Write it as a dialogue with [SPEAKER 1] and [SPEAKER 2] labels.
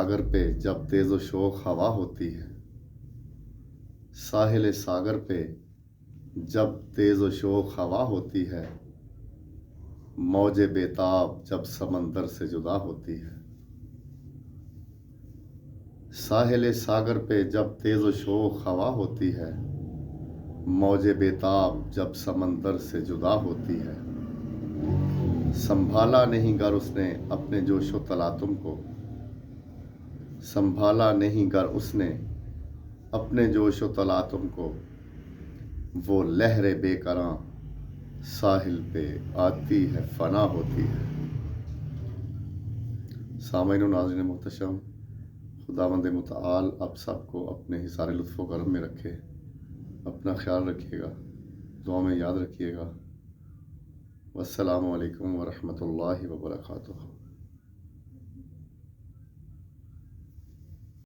[SPEAKER 1] सागर पे जब तेज़ व शोख हवा होती है, साहिल सागर पे जब तेज़ व शोख हवा होती है, मौजे बेताब जब समंदर से जुदा होती है। साहिल सागर पे जब तेज़ व शोख हवा होती है, मौजे बेताब जब समंदर से जुदा होती है। संभाला नहीं गर उसने अपने जोशो तलातुम को, संभाला नहीं गर उसने अपने जोशो तलातुम को, वो लहरे बेकरां साहिल पे आती है फना होती है। सामईन व नाज़रीन मुहतरम, खुदावंद मुतआल आप सबको अपने हिसारे लुत्फ़ व करम में रखे। अपना ख्याल रखिएगा, दुआ में याद रखिएगा। वस्सलामु अलैकुम व रहमतुल्लाहि व बरकातुहू।